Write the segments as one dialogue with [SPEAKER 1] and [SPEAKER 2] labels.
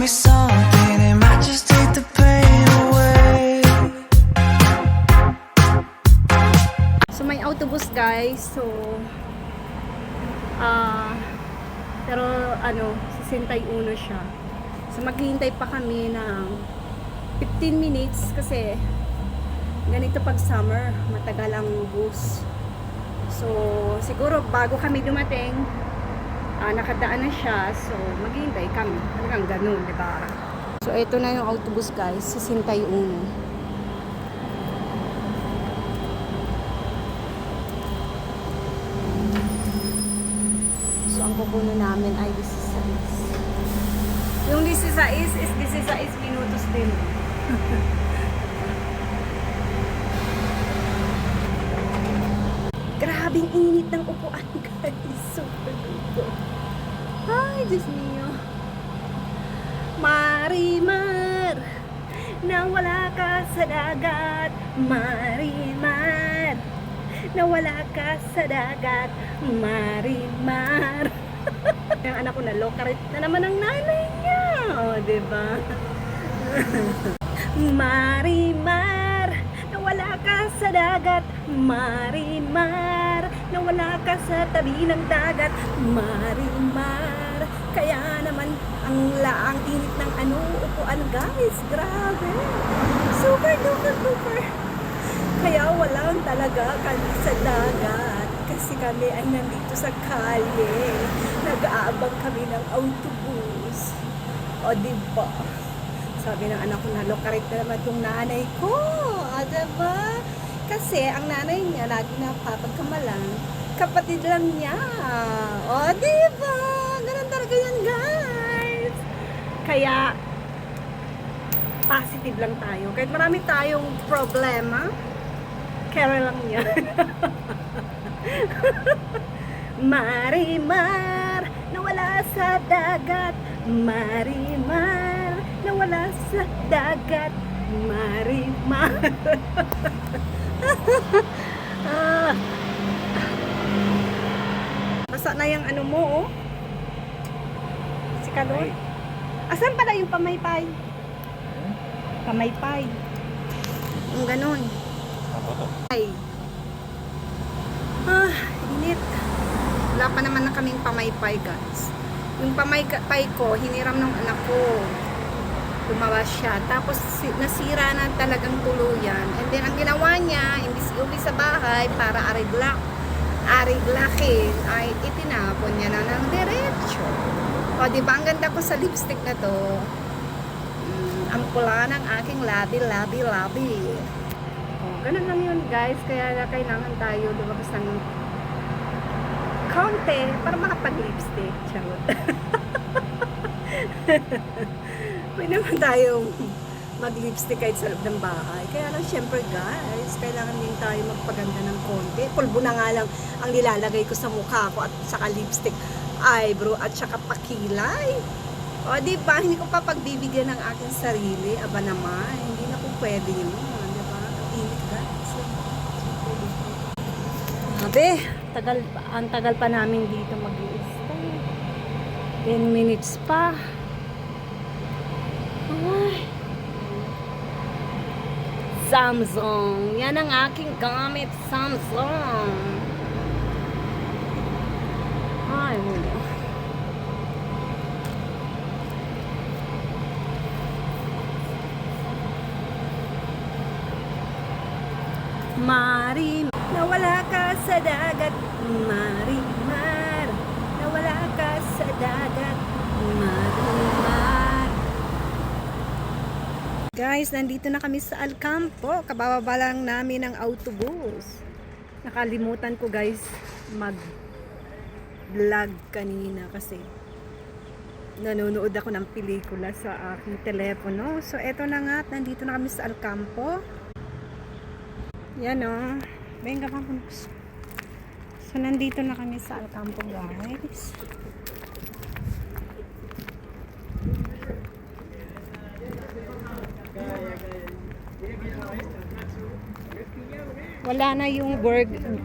[SPEAKER 1] me something, it might just take the pain away.
[SPEAKER 2] So may autobus guys. So pero ano, 61 siya. So maghihintay pa kami ng 15 minutes kasi ganito pag summer, matagal ang bus. So siguro bago kami dumating, nakadaan na siya. So maghihintay kami. Hanggang ganun, di ba? So ito na yung autobus guys, 61. Ang pupuno namin ay 16. Yung 16 is 16 minutos din. Grabing init ng upuan guys. Super duper. Ay, Diyos niyo. Marimar, nawala ka sa dagat. Marimar, nawala ka sa dagat. Marimar. Yung anak ko na lokarit na naman ang nanay niya. O, diba? Marimar, nawala ka sa dagat. Marimar, nawala ka sa tabi ng dagat. Marimar, kaya naman ang laang init ng upuan guys. Grabe. Super duper duper. Kaya walang talaga kami sa dagat. Kasi kami ay nandito sa kalye. Nag-aabang kami ng autobus. O diba? Sabi ng anak ko na lokarit na naman itong nanay ko. O diba? Kasi ang nanay niya lagi napapagkamalan. Kapatid lang niya. O diba? Ganun talaga yan guys. Kaya positive lang tayo. Kahit marami tayong problema, care lang niya. Marimar, nawala sa dagat. Marimar, nawala sa dagat. Marimar. Basa na yung ano mo, oh. Si Kalor. Asan pala yung pamaypay? Pamaypay. Yung ganon. Ay. Init. Wala pa naman na kaming pamaypay guys. Yung pamaypay ko, hiniram ng anak ko. Tumawa siya. Tapos nasira na talagang tuluyan. And then ang ginawa niya, imbis uwi sa bahay para ariglakin, ay itinapon niya na ng diretso. O diba ang ganda ko sa lipstick na to? Ang pula ng aking labi. Ganun lang yun guys, kaya kailangan tayo lumabas ng konti para makapag-lipstick. Charot. Pwede naman tayong mag-lipstick kahit sa loob ng bahay. Kaya lang syempre guys, kailangan din tayo magpaganda ng konti. Pulbo na nga lang ang nilalagay ko sa mukha ko at saka lipstick, eyebrow at saka pakilay. O diba, hindi ko pa pagbibigyan ng aking sarili. Aba naman, hindi na po pwede yun. Sabi, ang tagal pa namin dito mag-i-stay. 10 minutes pa. Ay. Samsung. Yan ang aking gamit. Samsung. Ay, wala. Marimar, nawala ka sa dagat. Marimar, nawala ka sa dagat. Marimar. Guys, nandito na kami sa Alcampo. Kabababa lang namin ng autobus. Nakalimutan ko guys mag-vlog kanina kasi nanonood ako ng pelikula sa aking telepono. So eto na nga, nandito na kami sa Alcampo. Yan o. Venga, vamos. So, nandito na kami sa Alcampo, guys. Wala na yung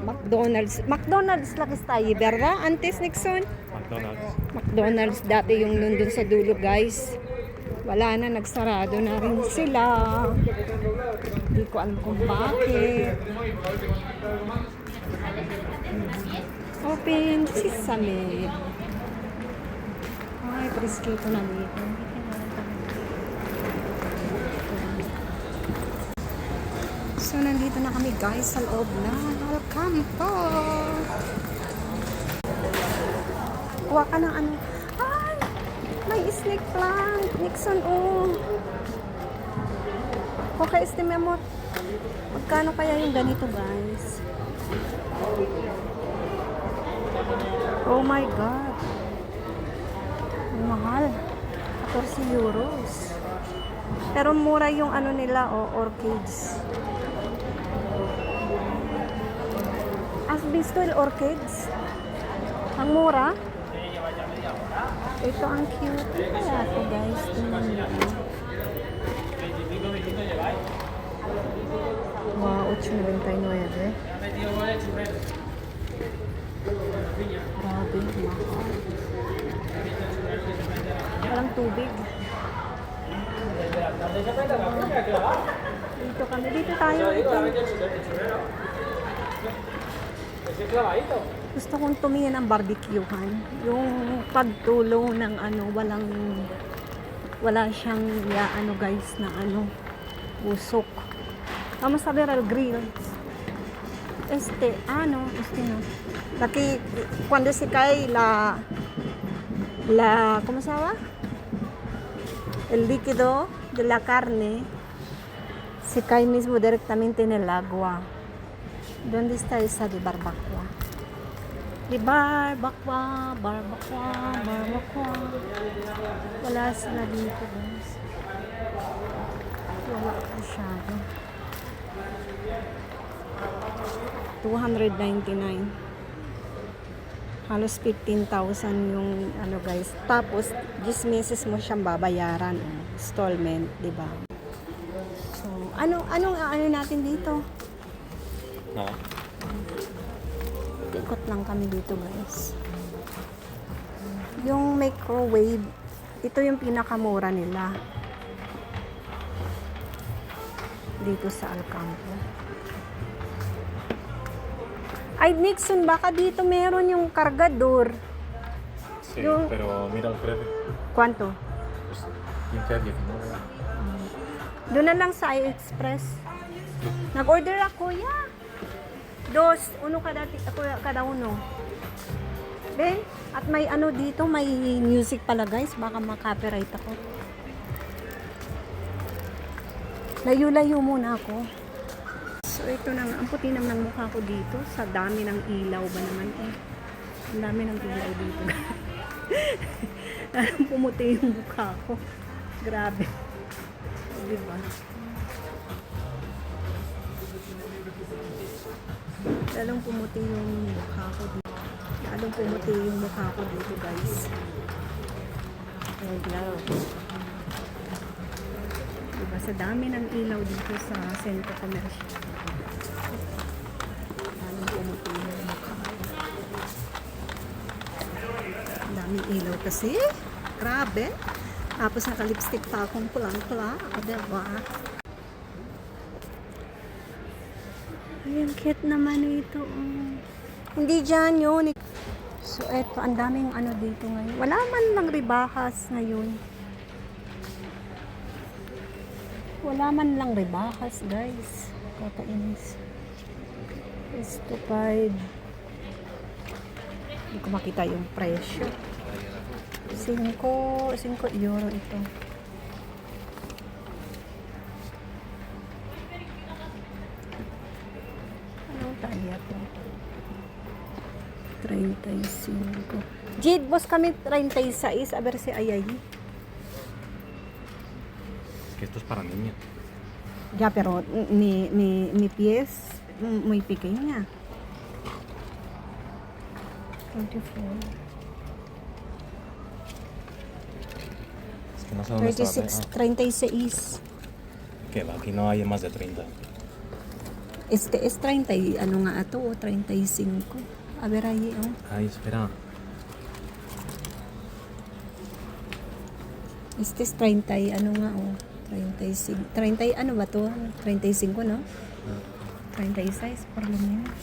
[SPEAKER 2] McDonald's. McDonald's lang tayo, ¿verdad? Antes, Nixon?
[SPEAKER 3] McDonald's.
[SPEAKER 2] McDonald's dati yung nandun sa dulo, guys. Wala na, nagsarado na rin sila. Hindi ko alam kung bakit. Open Sesame. Ay, preskito na dito. So, nandito na kami guys sa loob na Alcampo. Kuha ka ng ano. Ay! May snake plant. Nixon, oh. Okay, estimate mo. Magkano kaya yung ganito, guys? Oh my God. Ang mahal. 14 euros. Pero mura yung ano nila, oh, orchids. As still orchids. Ang mura. Ito ang cute. Kaya ito guys. Tingnan nyo. Wow, 8.99. Grabe, mahal. Walang tubig. Dito kami. Dito tayo. Ito. Gusto kong tumingin ng barbecuehan. Yung pagtulo ng ano, wala siyang ano guys na ano, usok. Vamos a ver el grill. No. Aquí, cuando se cae ¿cómo se llama? El líquido de la carne se cae mismo directamente en el agua. ¿Dónde está esa de barbacoa? De barbacoa. Wala sila dito, guys. Wala masyado. 299. Halos 15,000 yung ano guys. Tapos 10 meses mo siyang babayaran, installment, 'di ba? So, anong natin dito?
[SPEAKER 3] No.
[SPEAKER 2] Ikot lang kami dito guys. Yung microwave, ito yung pinakamura nila dito sa Alcampo. Ay, Nixon, baka dito meron yung cargador.
[SPEAKER 3] Sí,
[SPEAKER 2] Yo-
[SPEAKER 3] pero mira el precio.
[SPEAKER 2] Kwanto?
[SPEAKER 3] Pues, 15 a 19.
[SPEAKER 2] Doon na lang sa iExpress. Nag-order ako, yeah. Uno kada uno. Ben, at may ano dito, may music pala guys, baka makopyright ako. Layo-layo muna ako. So ito na nga, ang puti naman ng mukha ko dito, sa dami ng ilaw ba naman eh. Ang dami ng ilaw dito. Parang pumuti yung mukha ko. Grabe. Diba? Lalong pumuti yung mukha ko dito. Lalong pumuti yung mukha ko dito, guys. Diba, sa dami ng ilaw dito sa Centro Commercial. Lalong pumuti yung mukha ko. Ang daming ilaw kasi. Grabe. Tapos naka-lipstick pa akong pulang-pula. O, diba? Ayan, cute naman ito. Oh. Hindi dyan yun. So, eto, ang daming ano dito ngayon. Wala man lang ribahas ngayon. Wala man lang ribahas, guys. Kakainis. Estupid. Hindi ko makita yung presyo. 5 euro ito. Taya to. 35. Jade, boss kami 36. A ver si hay ahí.
[SPEAKER 3] Es que esto es para niños.
[SPEAKER 2] Ya, pero mi pie es muy pequeña. 24.
[SPEAKER 3] Es que no sé dónde está la
[SPEAKER 2] 36.
[SPEAKER 3] Que va, aquí no hay más de 30.
[SPEAKER 2] Este es 30 y ano nga ito, 35. A ver ahí, oh.
[SPEAKER 3] Ay, espera.
[SPEAKER 2] Este is 30, ano nga oh. 35. 30, ano ba to? 35, no? 36, por lo menos.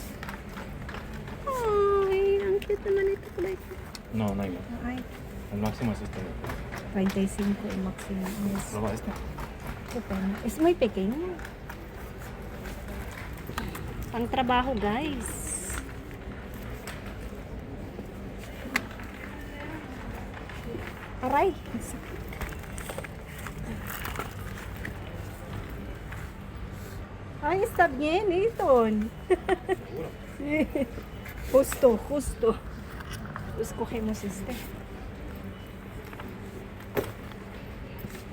[SPEAKER 2] Ay, ang cute naman ito. Kulay ko.
[SPEAKER 3] No, no hay más.
[SPEAKER 2] Ay,
[SPEAKER 3] El máximo es este.
[SPEAKER 2] 35 ang maximum. Yes.
[SPEAKER 3] Prueba este.
[SPEAKER 2] Depende. Es muy pequeño. Pang trabaho, guys. Aray, ang sakit. Ay, está bien, Ethan. Justo, justo. Escogemos este.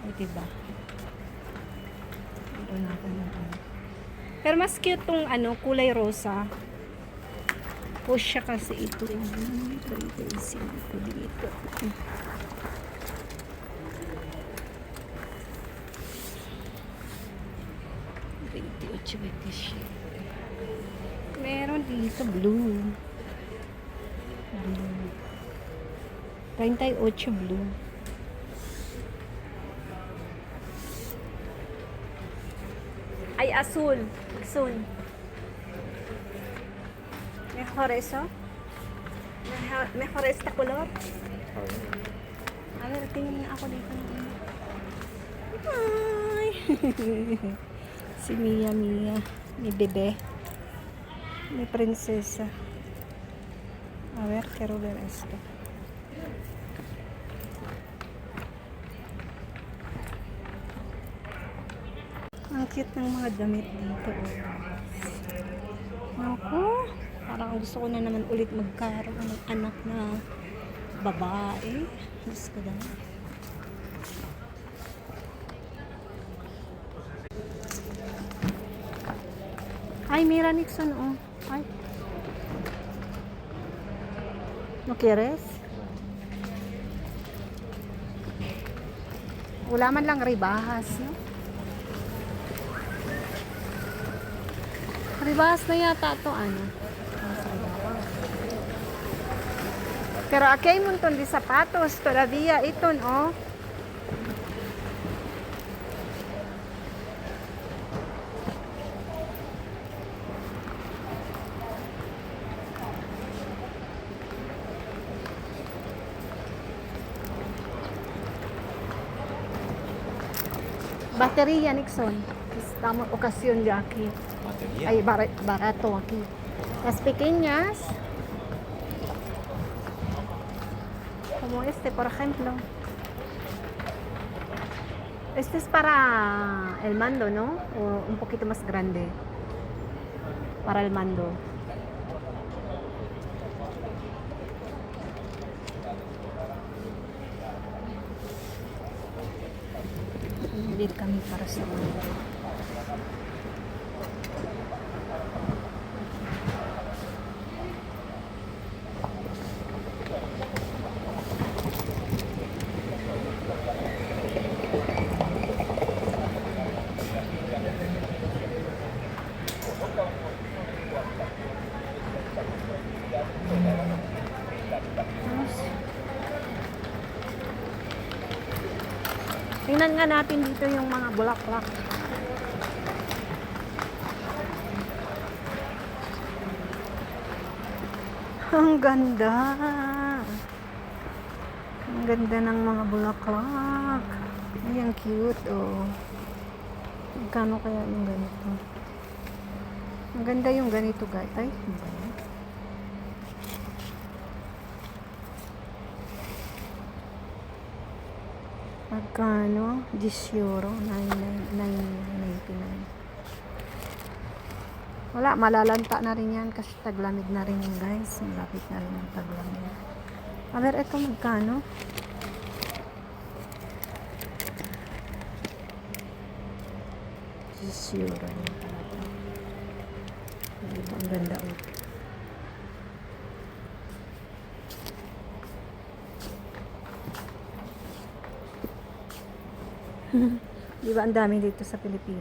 [SPEAKER 2] Ay, diba? Meron ako ng ano. Pero mas cute tong ano, kulay rosa. Push siya kasi ito. 35 dito. Meron dito blue. Blue. 38 blue. Ay, azul. Azul. Mejor eso. Mejor esta color. A ver, tingin na ako dito. Ay. Si Mia, mi bebé, mi princesa. A ver, quiero ver esto. Ang cute ng mga damit dito. Ako, parang gusto ko na naman ulit magkaroon ng anak na babae. Diyos ko dami. Ay, mira Nixon, oh. Ay. ¿No quieres? Wala man lang ribahas, no? Ribahas na yata ito, ano? Pero aquí hay un montón de zapatos todavía. Ito, oh. Batería, Nixon. Estamos ocasión de aquí.
[SPEAKER 3] Batería.
[SPEAKER 2] Ay, barato aquí. Las pequeñas, como este, por ejemplo. Este es para el mando, ¿no? O un poquito más grande. Para el mando. Bili kami para sa mando. Tingnan nga natin dito yung mga bulaklak. Ang ganda. Ang ganda ng mga bulaklak. Ay, ang cute, oh. Magkano kaya yung ganito? Ang ganda yung ganito, guys. Ay, hindi. Magkano? 10 euro. 9.99. Wala, malalanta na rin yan kasi taglamig na rin yun, guys. Malapit na rin ang taglamig. A ver, ito magkano? €10 yun pala ito. Ito, ang ganda, oh. Di ba ang dami dito sa Pilipinas?